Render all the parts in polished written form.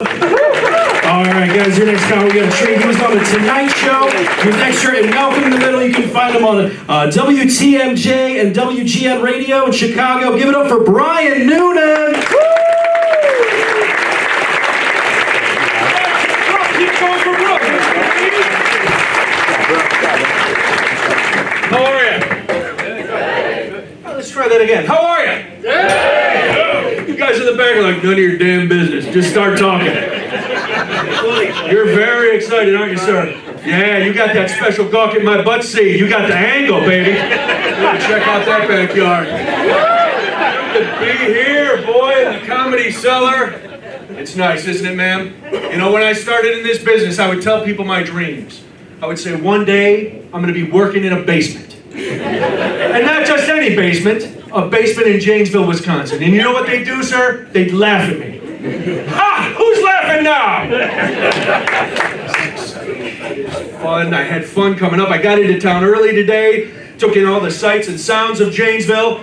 All right, guys, your next guy, we got a treat. He was on the Tonight Show. He was extra in Malcolm in the Middle. You can find him on WTMJ and WGN Radio in Chicago. Give it up for Brian Noonan. How are you? Let's try that again. How are you? You guys in the back are like, none of your damn business. Just start talking. You're very excited, aren't you, sir? Yeah, you got that special gawk in my butt seat. You got the angle, baby. Check out that backyard. Good to be here, boy, in the Comedy Cellar. It's nice, isn't it, ma'am? You know, when I started in this business, I would tell people my dreams. I would say, one day, I'm going to be working in a basement. And not just any basement, a basement in Janesville, Wisconsin. And you know what they'd do, sir? They'd laugh at me. Ha! Who's laughing now? Fun. I had fun coming up. I got into town early today, took in all the sights and sounds of Janesville.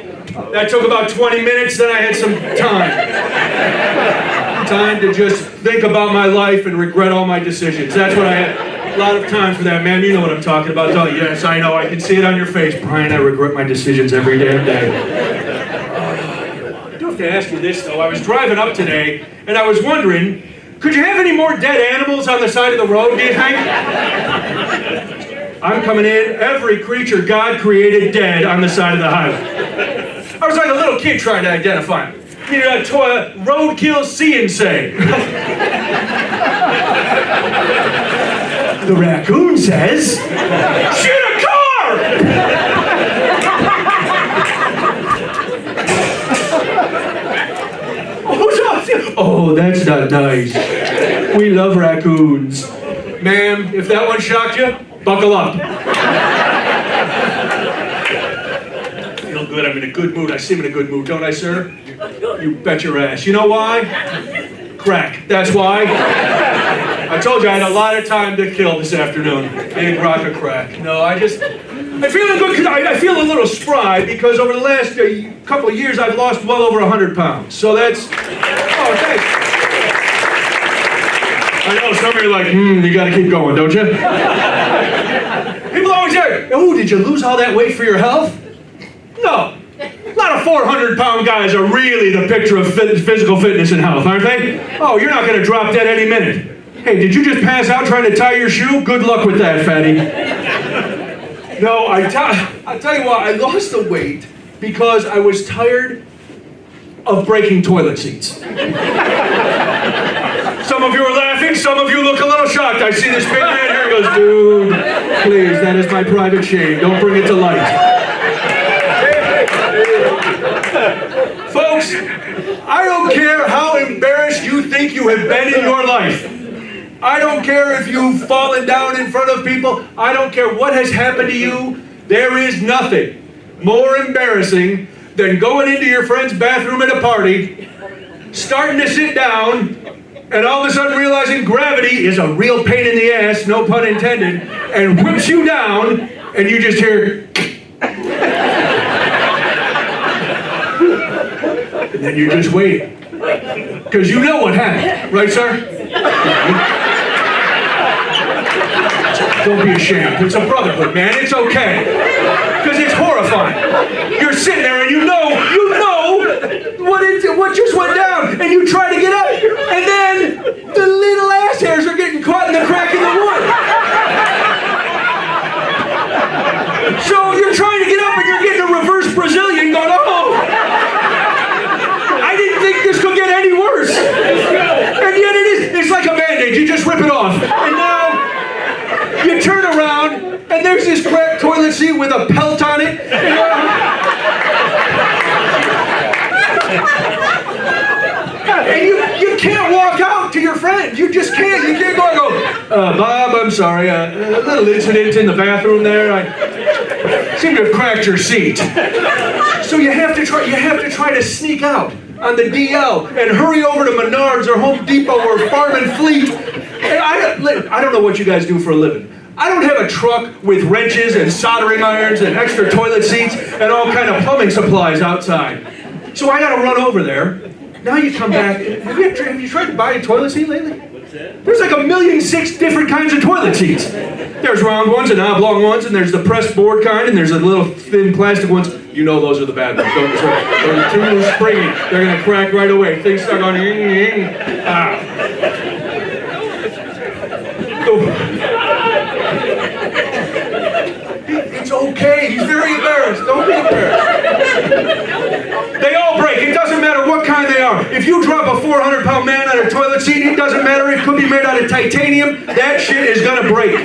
That took about 20 minutes, then I had some time to just think about my life and regret all my decisions. That's what I had. A lot of time for that, man. You know what I'm talking about, don't you? Yes, I know. I can see it on your face. Brian, I regret my decisions every damn day. I do have to ask you this, though. I was driving up today, and I was wondering, could you have any more dead animals on the side of the road, do you think? I'm coming in, every creature God created dead on the side of the highway. I was like a little kid trying to identify them. You know, roadkill see and say. The raccoon says, shoot a car! Oh, that's not nice. We love raccoons. Ma'am, if that one shocked you, buckle up. Feel good, I'm in a good mood. I seem in a good mood, don't I, sir? You bet your ass. You know why? Crack, that's why. I told you I had a lot of time to kill this afternoon. Big rock of crack. No, I'm feeling good because I feel a little spry because over the last couple of years I've lost well over 100 pounds. So that's, oh, thanks. I know, some of you are like, you gotta keep going, don't you? People always say, oh, did you lose all that weight for your health? No. A lot of 400-pound guys are really the picture of physical fitness and health, aren't they? Oh, you're not gonna drop dead any minute. Hey, did you just pass out trying to tie your shoe? Good luck with that, fatty. No, I'll tell you what, I lost the weight because I was tired of breaking toilet seats. Some of you are laughing, some of you look a little shocked. I see this big man here who goes, dude, please, that is my private shame. Don't bring it to light. Folks, I don't care how embarrassed you think you have been in your life. I don't care if you've fallen down in front of people. I don't care what has happened to you. There is nothing more embarrassing than going into your friend's bathroom at a party, starting to sit down, and all of a sudden realizing gravity is a real pain in the ass, no pun intended, and whips you down, and you just hear... And then you just wait. Because you know what happened, right, sir? Don't be ashamed. It's a brotherhood, man. It's okay. Because it's horrifying. You're sitting there and you know what just went down, and you try to get up, and then the little ass hairs are getting caught in the crack in the wood. So you're trying to get up and you're getting a reverse Brazilian going, oh! I didn't think this could get any worse. And yet it is. It's like a Band-Aid. You just rip it off. And now you turn around and there's this cracked toilet seat with a pelt on it. And you can't walk out to your friend. You just can't. You can't go and go, Bob, I'm sorry. A little incident in the bathroom there. I seem to have cracked your seat. So you have to try to sneak out on the DL and hurry over to Menards or Home Depot or Farm and Fleet. And I don't know what you guys do for a living. I don't have a truck with wrenches and soldering irons and extra toilet seats and all kind of plumbing supplies outside. So I gotta run over there now you come back. Have you tried to buy a toilet seat lately? There's like 1,000,006 different kinds of toilet seats. There's round ones and oblong ones, and there's the pressed board kind, and there's the little thin plastic ones. You know those are the bad ones, don't you? They're too springy. They're going to crack right away. Things start on. It's okay. He's very embarrassed. Don't be embarrassed. They all break. It doesn't matter what kind they are. If you drop a 400-pound man on a toilet seat, it doesn't matter. It could be made out of titanium. That shit is going to break.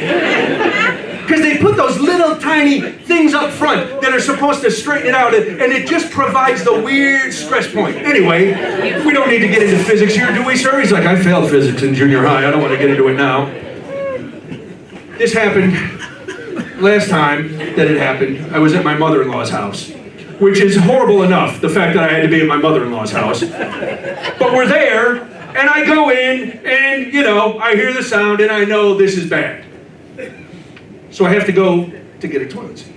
Because they put those little tiny things up front that are supposed to straighten it out, and it just provides the weird stress point. Anyway, we don't need to get into physics here, do we, sir? He's like, I failed physics in junior high. I don't want to get into it now. This happened last time that it happened. I was at my mother-in-law's house, which is horrible enough, the fact that I had to be at my mother-in-law's house. But we're there, and I go in, and, you know, I hear the sound, and I know this is bad. So I have to go to get a toilet seat.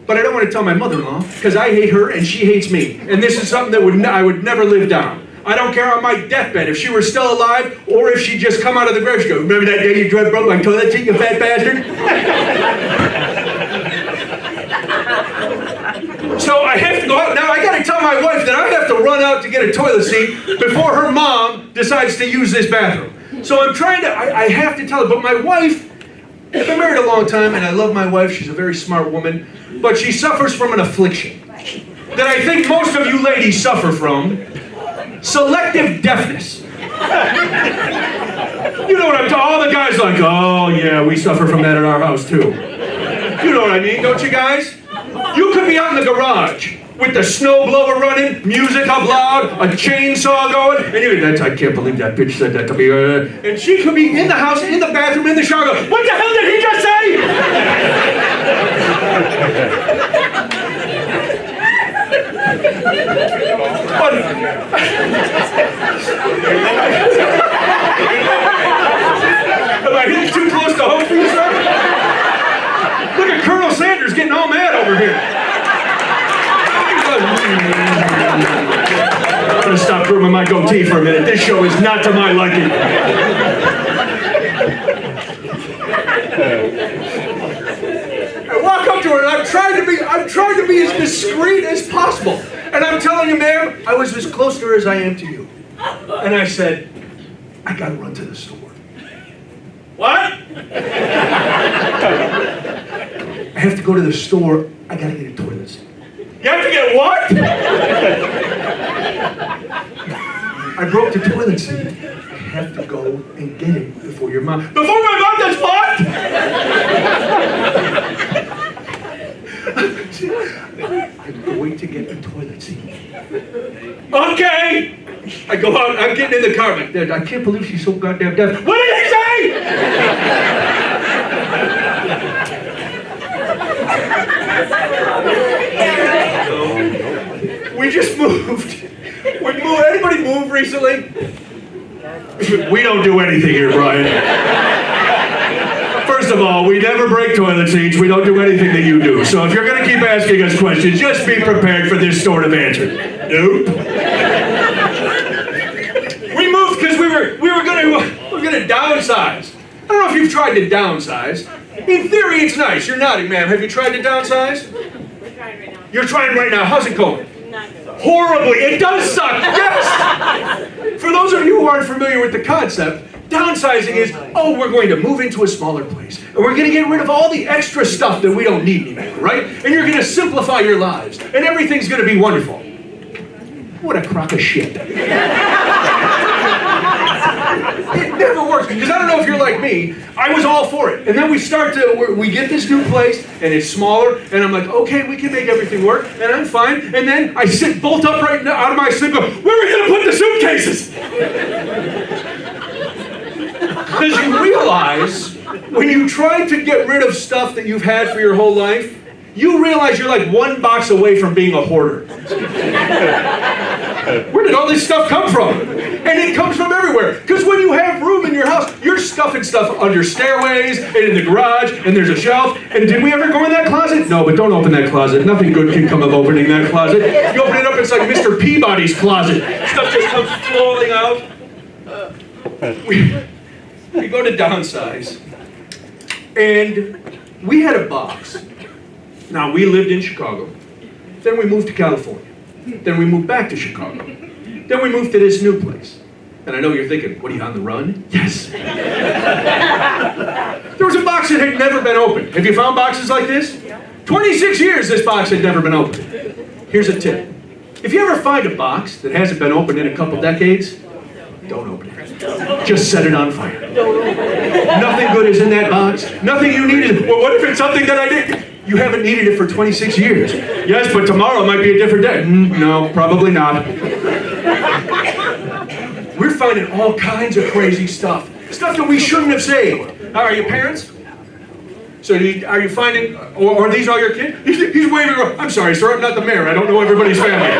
But I don't want to tell my mother-in-law, because I hate her, and she hates me. And this is something that I would never live down. I don't care on my deathbed if she were still alive, or if she'd just come out of the grave. She'd go, remember that day you broke my toilet seat, you fat bastard? So I have to go out. Now I gotta tell my wife that I have to run out to get a toilet seat before her mom decides to use this bathroom. So I'm trying to, I have to tell her, but my wife, I've been married a long time and I love my wife, she's a very smart woman, but she suffers from an affliction that I think most of you ladies suffer from. Selective deafness. You know what I'm talking, all the guys like, oh yeah, we suffer from that at our house too. You know what I mean, don't you guys? You could be out in the garage with the snowblower running, music up loud, a chainsaw going, and you're like, I can't believe that bitch said that to me. And she could be in the house, in the bathroom, in the shower, going, what the hell did he just say? Am I hitting too close to home for you, sir? Look at Colonel Sanders getting all mad over here. I'm gonna stop grooming my goatee for a minute. This show is not to my liking. I walk up to her and I'm trying to be as discreet as possible. And I'm telling you, ma'am, I was as close to her as I am to you. And I said, I gotta run to the store. What? I have to go to the store. I gotta get a toilet seat. You have to get what? I broke the toilet seat. I have to go and get it before your mom. Before my mom does what? I'm going to get a toilet seat. Okay. I go out. I'm getting in the car. Like, I can't believe she's so goddamn deaf. What did he say? We just moved. Anybody move recently? We don't do anything here, Brian. First of all, we never break toilet seats. We don't do anything that you do. So if you're going to keep asking us questions, just be prepared for this sort of answer. Nope. We moved because we were going to downsize. I don't know if you've tried to downsize. In theory, it's nice. You're nodding, ma'am. Have you tried to downsize? We're trying right now. You're trying right now. How's it going? Not good. Horribly. It does suck. Yes. For those of you who aren't familiar with the concept, downsizing is, oh, we're going to move into a smaller place. And we're going to get rid of all the extra stuff that we don't need anymore, right? And you're going to simplify your lives. And everything's going to be wonderful. What a crock of shit. It never works. Because I don't know if you're like me, I was all for it. And then we get this new place, and it's smaller, and I'm like, okay, we can make everything work, and I'm fine. And then I sit bolt upright out of my sleep, go, where are we going to put the suitcases? Because you realize, when you try to get rid of stuff that you've had for your whole life, you realize you're like one box away from being a hoarder. Where did all this stuff come from? And it comes from everywhere. Because when you have room in your house, stuffing stuff under stairways and in the garage, and there's a shelf. And did we ever go in that closet? No, but don't open that closet. Nothing good can come of opening that closet. You open it up, it's like Mr. Peabody's closet. Stuff just comes flowing out. We go to Downsize, and we had a box. Now, we lived in Chicago. Then we moved to California. Then we moved back to Chicago. Then we moved to this new place. And I know you're thinking, what, are you on the run? Yes. There was a box that had never been opened. Have you found boxes like this? 26 years this box had never been opened. Here's a tip. If you ever find a box that hasn't been opened in a couple decades, don't open it. Just set it on fire. Nothing good is in that box. Nothing you needed. Well, what if it's something that I did? You haven't needed it for 26 years. Yes, but tomorrow might be a different day. No, probably not. We're finding all kinds of crazy stuff. Stuff that we shouldn't have saved. Now, are you parents? So are you finding, or are these all your kids? He's waving around. I'm sorry, sir, I'm not the mayor. I don't know everybody's family.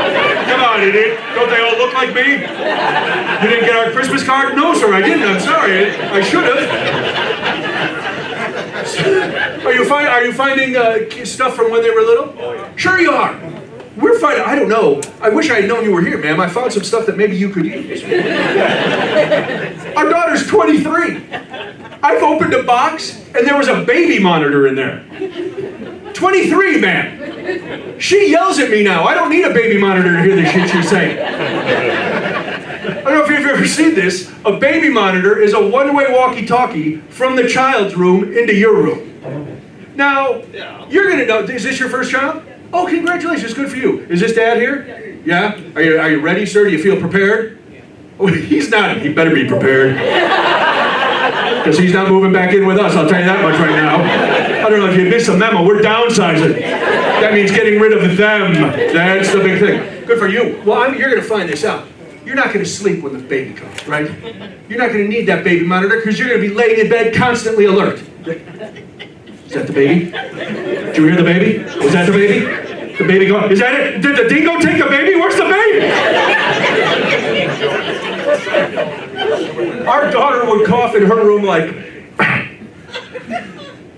Come on, idiot. Don't they all look like me? You didn't get our Christmas card? No, sir, I didn't. I'm sorry. I should have. Are you finding stuff from when they were little? Oh, yeah. Sure you are. We're finding, I don't know. I wish I had known you were here, ma'am. I found some stuff that maybe you could use. Our daughter's 23. I've opened a box, and there was a baby monitor in there. 23, man. She yells at me now. I don't need a baby monitor to hear the shit she's saying. I don't know if you've ever seen this. A baby monitor is a one-way walkie-talkie from the child's room into your room. Now, you're going to know, is this your first child? Oh, congratulations, good for you. Is this dad here? Yeah? Are you ready, sir? Do you feel prepared? Oh, he's not. He better be prepared. Because he's not moving back in with us, I'll tell you that much right now. I don't know if you missed the memo, we're downsizing. That means getting rid of them. That's the big thing. Good for you. Well, you're going to find this out. You're not going to sleep when the baby comes, right? You're not going to need that baby monitor because you're going to be laying in bed constantly alert. Is that the baby? Did you hear the baby? Was that the baby? The baby going, is that it? Did the dingo take the baby? Where's the baby? Our daughter would cough in her room like,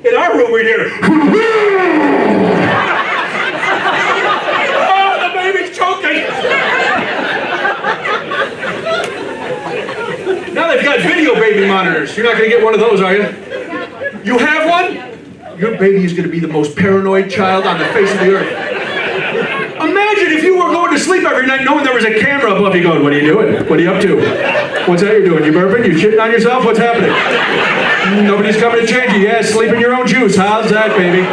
in our room we'd hear, oh, the baby's choking. Now they've got video baby monitors. You're not going to get one of those, are you? You have one? Your baby is going to be the most paranoid child on the face of the earth. Imagine if you were going to sleep every night knowing there was a camera above you going, what are you doing? What are you up to? What's that you're doing? You burping? You shitting on yourself? What's happening? Nobody's coming to change you. Yeah, sleep in your own juice. How's that, baby?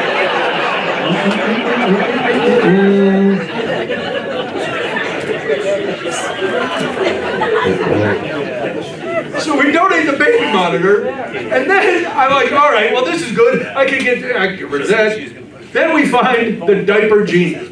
So we donate the baby monitor, and then I'm like, all right, well, this is good. I can get rid of that. Then we find the diaper genie.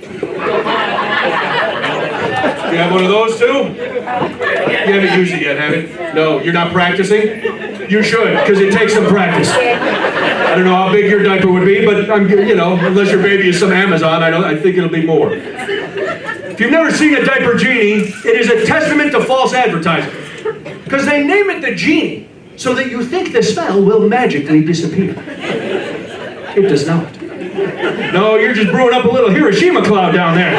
You have one of those too? You haven't used it yet, have you? No, you're not practicing? You should, because it takes some practice. I don't know how big your diaper would be, but unless your baby is some Amazon, I think it'll be more. If you've never seen a diaper genie, it is a testament to false advertising. Because they name it the genie, so that you think the smell will magically disappear. It does not. No, you're just brewing up a little Hiroshima cloud down there.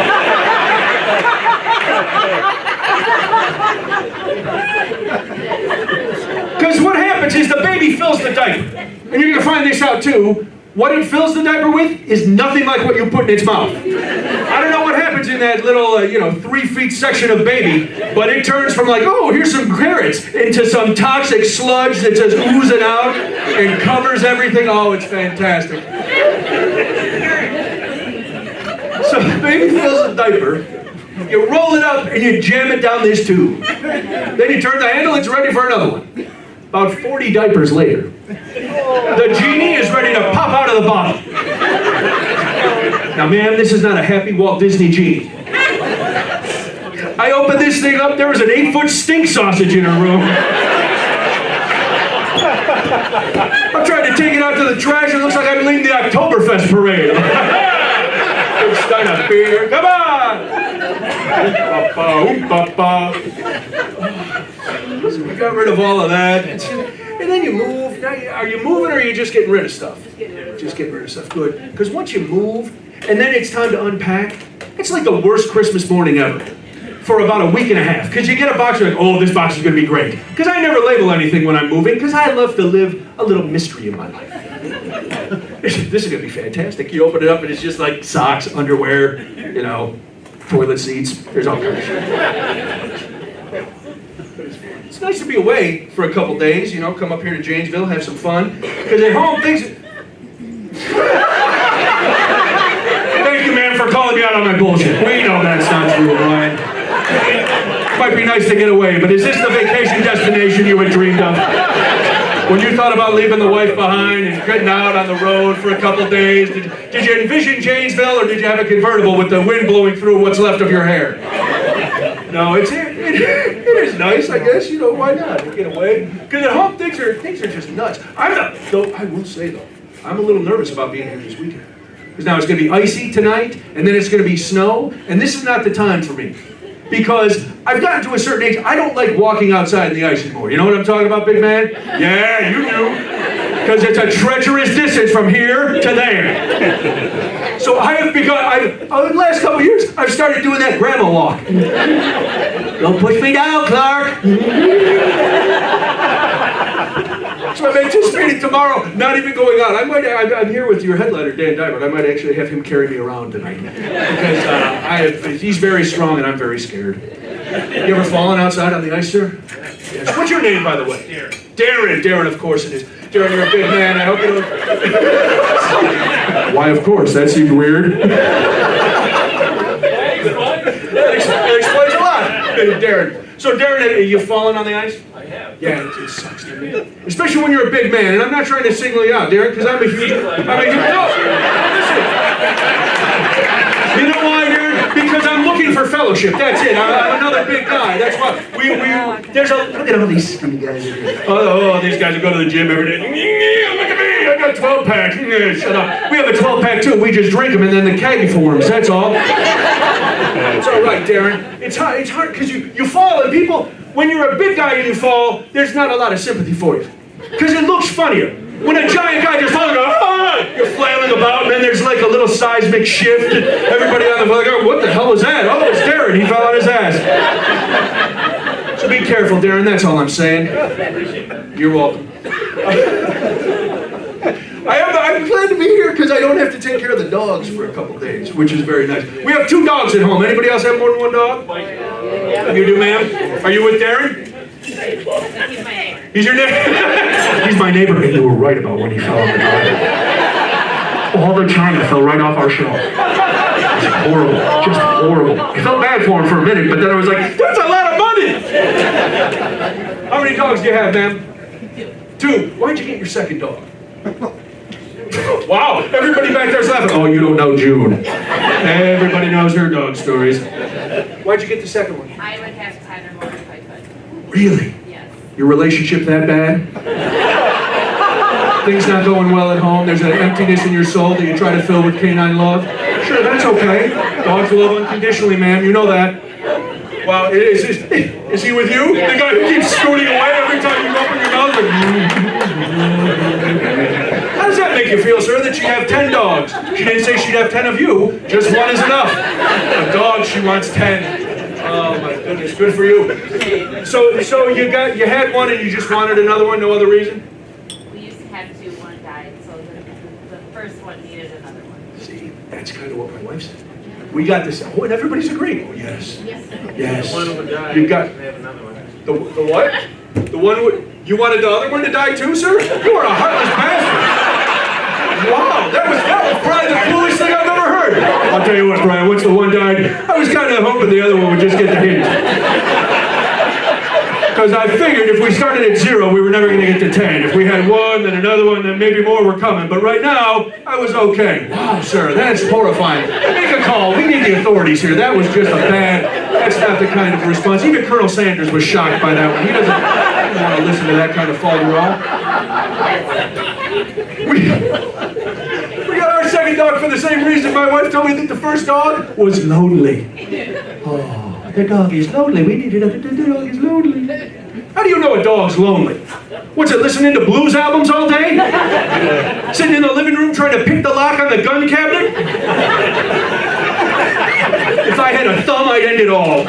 Because what happens is the baby fills the diaper. And you're going to find this out too. What it fills the diaper with is nothing like what you put in its mouth. I don't know what happens in that little, 3 feet section of baby, but it turns from like, oh, here's some carrots, into some toxic sludge that's just oozing out and covers everything. Oh, it's fantastic. So the baby fills the diaper, you roll it up and you jam it down this tube. Then you turn the handle, it's ready for another one. About 40 diapers later, the genie is ready to pop out of the bottle. Now, ma'am, this is not a happy Walt Disney genie. I opened this thing up, there was an 8-foot stink sausage in her room. I'm trying to take it out to the trash, it looks like I'm leading the Oktoberfest parade. Big stein of beer, come on! So we got rid of all of that. And then you move. Now, are you moving or are you just getting rid of stuff? Just getting rid of stuff. Good. Because once you move, and then it's time to unpack, it's like the worst Christmas morning ever. For about a week and a half. Because you get a box, you're like, oh, this box is going to be great. Because I never label anything when I'm moving, because I love to live a little mystery in my life. This is going to be fantastic. You open it up and it's just like socks, underwear, you know, toilet seats. There's all kinds of shit. It's nice to be away for a couple days, you know, come up here to Janesville, have some fun. Because at home, things... Thank you, man, for calling me out on my bullshit. We know that's not true, Brian. Might be nice to get away, but is this the vacation destination you had dreamed of? When you thought about leaving the wife behind and getting out on the road for a couple days, did you envision Janesville, or did you have a convertible with the wind blowing through what's left of your hair? No, it is nice, I guess. You know, why not? Get away. Because at home, things are just nuts. I will say, though, I'm a little nervous about being here this weekend. Because now it's going to be icy tonight, and then it's going to be snow, and this is not the time for me. Because I've gotten to a certain age, I don't like walking outside in the ice anymore. You know what I'm talking about, big man? Yeah, you do. Because it's a treacherous distance from here to there. So I have begun, the last couple of years, I've started doing that grandma walk. Don't push me down, Clark. So I'm anticipating tomorrow not even going out. I'm here with your headliner, Dan Diamond. I might actually have him carry me around tonight. Because he's very strong and I'm very scared. You ever fallen outside on the ice, sir? Yes. What's your name, by the way? Darren. Darren, of course it is. Darren, you're a big man. I hope you don't... Why, of course? That seemed weird. That explains a lot. Darren. So, Darren, you've fallen on the ice? I have. Yeah, it sucks to me. Especially when you're a big man, and I'm not trying to single you out, Darren, because I'm a huge... No, listen. You know why, Darren? Because I'm looking for fellowship. That's it. I'm another big guy. That's why. There's a... Look at all these skinny guys in here. Oh, these guys who go to the gym every day. Look at me. I got a 12-pack. Shut up. We have a 12-pack, too. We just drink them, and then the keg forms. That's all. It's all right, Darren. It's hard because you fall, and people, when you're a big guy and you fall, there's not a lot of sympathy for you. Because it looks funnier. When a giant guy just falls and goes, ah! You're flailing about, and then there's like a little seismic shift, and everybody on the floor goes, what the hell was that? Oh, it's Darren. He fell on his ass. So be careful, Darren. That's all I'm saying. You're welcome. I'm glad to be here because I don't have to take care of the dogs for a couple days, which is very nice. We have 2 dogs at home. Anybody else have more than 1 dog? You do, ma'am? Are you with Darren? He's my neighbor. He's your neighbor? He's my neighbor, and you were right about when he fell on the driveway. All the time, it fell right off our shelf. It's horrible. Just horrible. I felt bad for him for a minute, but then I was like, that's a lot of money! How many dogs do you have, ma'am? 2. Why'd you get your second dog? Wow, everybody back there's laughing. Oh, you don't know June. Everybody knows her dog stories. Why'd you get the second one? I would have 10 or more if I could. Really? Yes. Your relationship that bad? Things not going well at home? There's an emptiness in your soul that you try to fill with canine love? Sure, that's okay. Dogs love unconditionally, ma'am. You know that. Wow, is he with you? The guy who keeps scooting away every time you open your mouth? How does that make you feel, sir, that you have 10 dogs? She didn't say she'd have 10 of you. Just 1 is enough. A dog, she wants 10. Oh my goodness, good for you. So you had 1 and you just wanted another one, no other reason? We used to have 2, 1 died, so the first one needed another one. See, that's kind of what my wife said. We got this. Oh, and everybody's agreeing. Oh, yes. Yes. The one would die. You got They have another one. the what? The one you wanted the other one to die too, sir? You are a heartless bastard. Wow, that was probably the coolest thing I've ever heard. I'll tell you what, Brian. Once the one died, I was kind of hoping the other one would just get the hint. Because I figured if we started at 0, we were never going to get to 10. If we had 1, then another one, then maybe more were coming. But right now, I was okay. Wow, sir, that's horrifying. Make a call. We need the authorities here. That was just that's not the kind of response. Even Colonel Sanders was shocked by that one. He doesn't want to listen to that kind of folderol. We got our second dog for the same reason my wife told me that the first dog was lonely. Oh. The dog is lonely. We need it. The dog is lonely. How do you know a dog's lonely? What's it, listening to blues albums all day? Sitting in the living room trying to pick the lock on the gun cabinet? If I had a thumb, I'd end it all.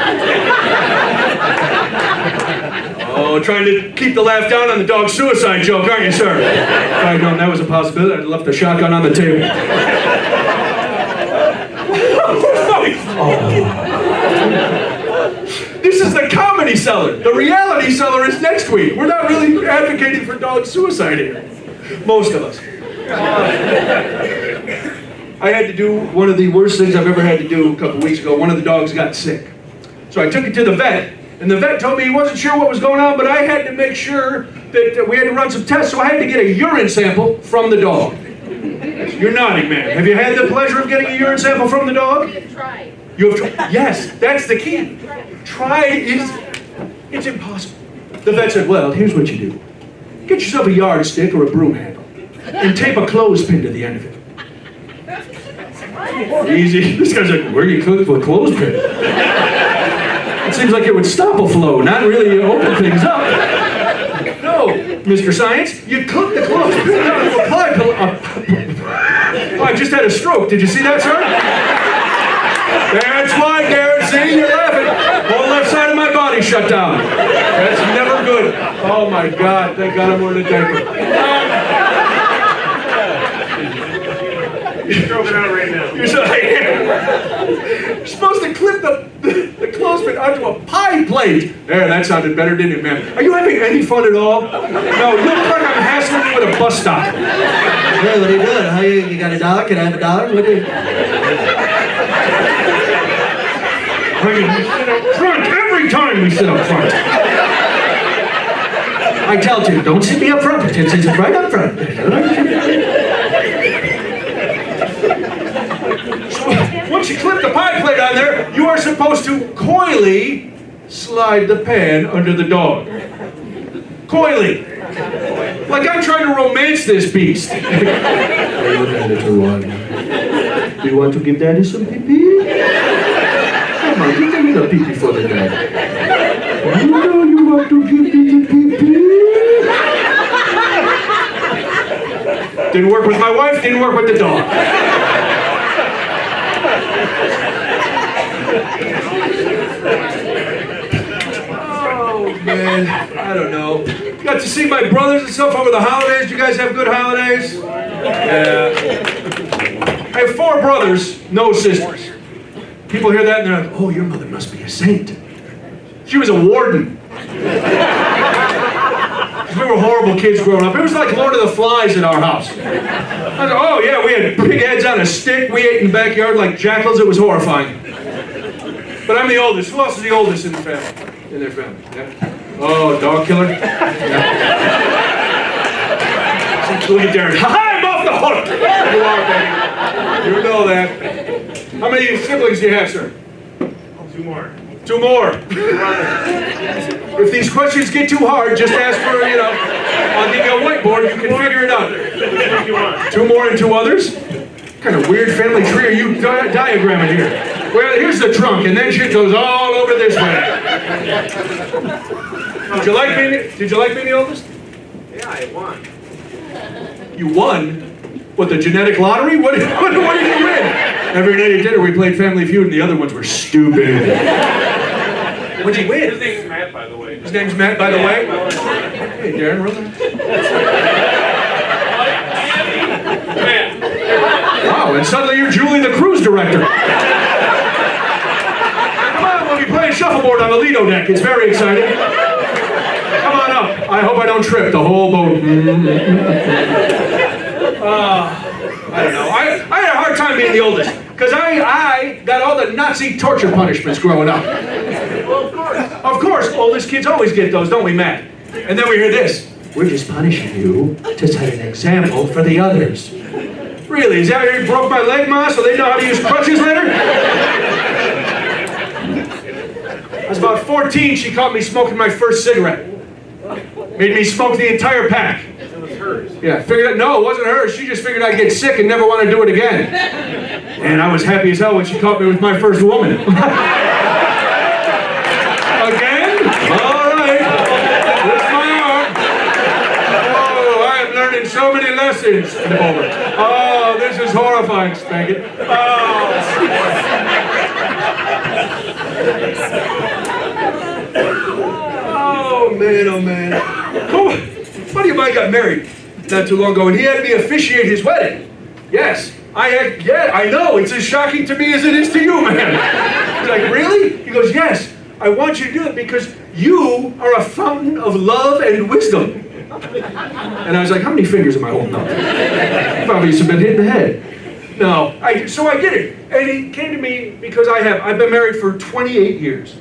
Oh, trying to keep the laugh down on the dog's suicide joke, aren't you, sir? If I'd known that was a possibility, I'd have left the shotgun on the table. This is the comedy cellar. The reality cellar is next week. We're not really advocating for dog suicide here. Most of us. I had to do one of the worst things I've ever had to do a couple weeks ago. One of the dogs got sick. So I took it to the vet, and the vet told me he wasn't sure what was going on, but I had to make sure that we had to run some tests, so I had to get a urine sample from the dog. You're nodding, man. Have you had the pleasure of getting a urine sample from the dog? I've tried. You have tried? Yes, that's the key. Try it's impossible. The vet said, well, here's what you do. Get yourself a yardstick or a broom handle and tape a clothespin to the end of it. Easy. This guy's like, where do you cook with a clothespin? It seems like it would stop a flow, not really open things up. No, Mr. Science, you cook the clothespin out of a pie pillow. Oh, I just had a stroke. Did you see that, sir? That's why, Garrett. See, you're laughing. Whole left side of my body shut down. That's never good. Oh my God, thank God I'm wearing a diaper. You're stroking out right now. You're supposed to clip the clothespin onto a pie plate. There, that sounded better, didn't it, man? Are you having any fun at all? No, you look like I'm hassling you with a bus stop. Hey, what are you doing? How you got $1? Can I have $1? What do you... We sit up front every time we sit up front. I tell you, don't sit me up front. It's right up front. So, once you clip the pie plate on there, you are supposed to coyly slide the pan under the dog. Coyly. Like I'm trying to romance this beast. Hey, look at little one. Do you want to give Daddy some pee-pee? Come on, give me the pee-pee for the dad. You know you want to give me the pee-pee? Didn't work with my wife, didn't work with the dog. Oh, man, I don't know. Got to see my brothers and stuff over the holidays. You guys have good holidays? Yeah. I have 4 brothers, no sisters. People hear that and they're like, oh, your mother must be a saint. She was a warden. We were horrible kids growing up. It was like Lord of the Flies at our house. I was, oh yeah, we had pig heads on a stick. We ate in the backyard like jackals. It was horrifying. But I'm the oldest. Who else is the oldest in the family? In their family? Yeah. Oh, dog killer? Yeah. Look at Darren. Ha-ha, I'm off the hook! You are, baby. You know that. How many siblings do you have, sir? 2 more. 2 more. If these questions get too hard, just ask for, I'll give you a whiteboard, you can figure it out. What you want? 2 more and 2 others? What kind of weird family tree are you diagramming here? Well, here's the trunk, and then shit goes all over this way. Did you like being the oldest? Yeah, I won. You won? What, the genetic lottery? What did you win? Every night at dinner we played Family Feud and the other ones were stupid. What'd you win? His name's Matt, by the way. His name's Matt, by the way? Hey, Darren, relax. Wow, and suddenly you're Julie the cruise director. Come on, we'll be playing shuffleboard on the Lido deck. It's very exciting. Come on up. I hope I don't trip the whole boat. I don't know. I had a hard time being the oldest because I got all the Nazi torture punishments growing up. Well, of course. Of course, oldest kids always get those, don't we, Matt? And then we hear this. We're just punishing you to set an example for the others. Really? Is that how you broke my leg, Ma, so they know how to use crutches later? I was about 14, she caught me smoking my first cigarette. Made me smoke the entire pack. It was hers. Yeah, figured out, no, it wasn't hers. She just figured I'd get sick and never want to do it again. And I was happy as hell when she caught me with my first woman. Again? All right. Lift my arm. learning so many lessons. Oh, this is horrifying, Spankin. Oh, man, oh, man. Oh, a buddy of mine got married not too long ago, and he had me officiate his wedding. Yes, I know. It's as shocking to me as it is to you, man. He's like, really? He goes, yes. I want you to do it because you are a fountain of love and wisdom. And I was like, how many fingers am I holding up? Probably some been hit in the head. No, so I did it. And he came to me because I've been married for 28 years.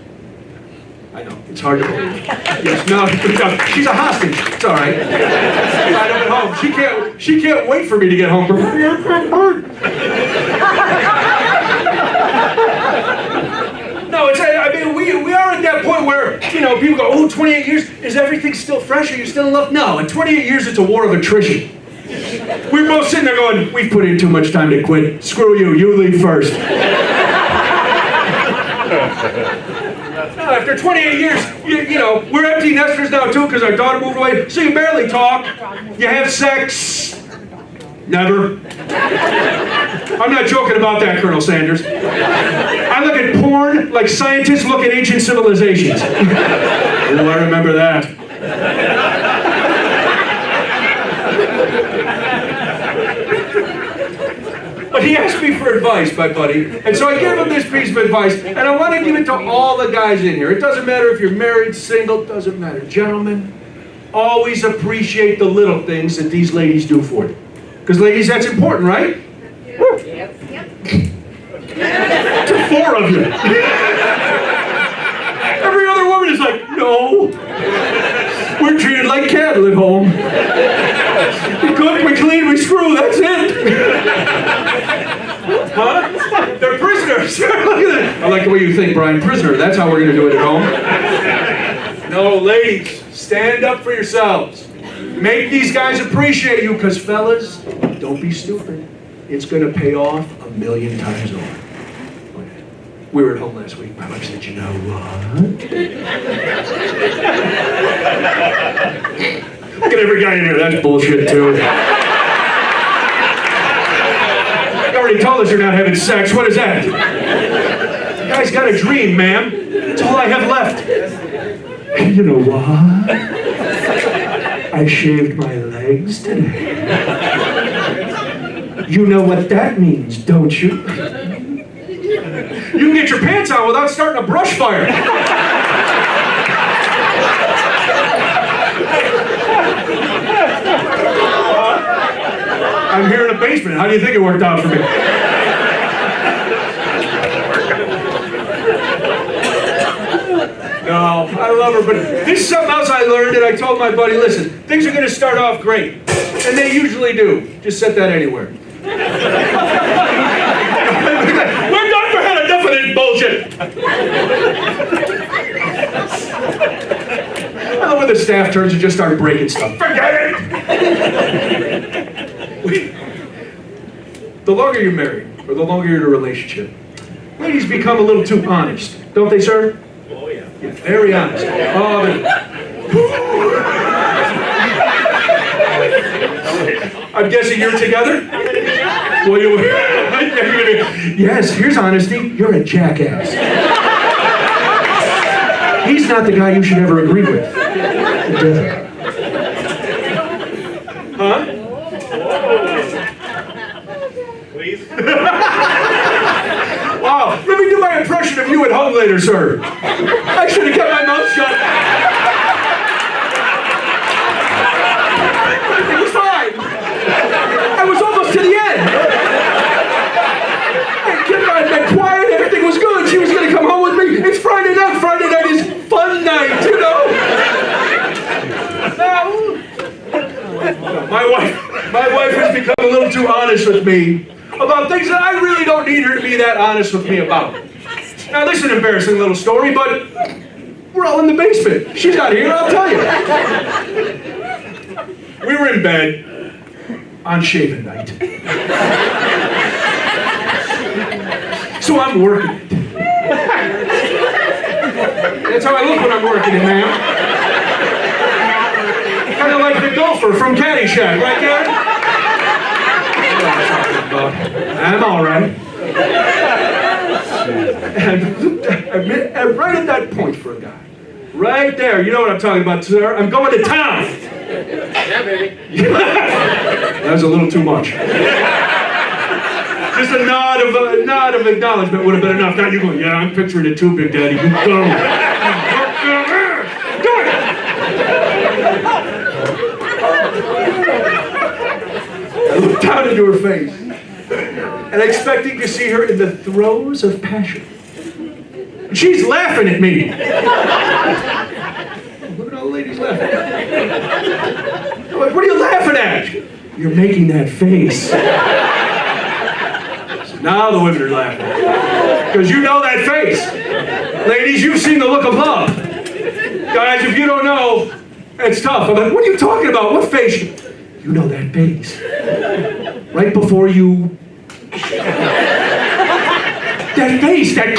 I know, it's hard to believe. Yes, no, she's a hostage. It's all right. I don't get home. She can't wait for me to get home. No, we are at that point where, people go, oh, 28 years, is everything still fresh? Are you still in love? No, in 28 years, it's a war of attrition. We're both sitting there going, we've put in too much time to quit. Screw you leave first. No, after 28 years, we're empty nesters now too because our daughter moved away, so you barely talk. You have sex. Never. I'm not joking about that, Colonel Sanders. I look at porn like scientists look at ancient civilizations. Oh, I remember that. But he asked me for advice, my buddy, and so I gave him this piece of advice, and I want to give it to all the guys in here. It doesn't matter if you're married, single, doesn't matter. Gentlemen, always appreciate the little things that these ladies do for you. Because ladies, that's important, right? Woo. Yep. To 4 of you. Every other woman is like, no. We're treated like cattle at home. We cook, we clean, we screw, that's it. Huh? They're prisoners. Look at that. I like the way you think, Brian. Prisoner, that's how we're going to do it at home. No, ladies, stand up for yourselves. Make these guys appreciate you, because fellas, don't be stupid. It's going to pay off 1,000,000 times over. We were at home last week. My wife said, you know what? Look at every guy in here. That's bullshit, too. You already told us you're not having sex. What is that? You guys got a dream, ma'am. That's all I have left. You know what? I shaved my legs today. You know what that means, don't you? You can get your pants on without starting a brush fire. I'm here in the basement. How do you think it worked out for me? No, I love her, but this is something else I learned, and I told my buddy, listen, things are going to start off great, and they usually do. Just set that anywhere. We're done for had enough of this bullshit. I love when the staff turns and just start breaking stuff. Forget it! The longer you're married, or the longer you're in a relationship, ladies become a little too honest, don't they, sir? Oh, yeah. Yeah, very honest. Oh, I'm guessing you're together? Well, you yes, here's honesty. You're a jackass. He's not the guy you should ever agree with. Huh? Please? Wow, let me do my impression of you at home later, sir. I should have kept my mouth shut. It was fine. I was almost to the end. I'd been quiet, everything was good. She was going to come home with me. It's Friday night. Friday night is fun night, you know? My wife has become a little too honest with me about things that I really don't need her to be that honest with me about. Now, this is an embarrassing little story, but we're all in the basement. She's not here, I'll tell you. We were in bed on shaving night. So I'm working it. That's how I look when I'm working it, ma'am. Kind of like the gopher from Caddyshack, right there? I'm all right. And right at that point for a guy, right there, you know what I'm talking about, sir? I'm going to town. Yeah, baby. That was a little too much. Just a nod of acknowledgement would have been enough. Now you go, yeah, I'm picturing it too, Big Daddy. You go. Do it. I looked down into her face and expecting to see her in the throes of passion. And she's laughing at me. Look at all the ladies laughing. I'm like, what are you laughing at? You're making that face. So now the women are laughing. Because you know that face. Ladies, you've seen the look of love. Guys, if you don't know, it's tough. I'm like, what are you talking about? What face? You know that face. Right before you... That face, that...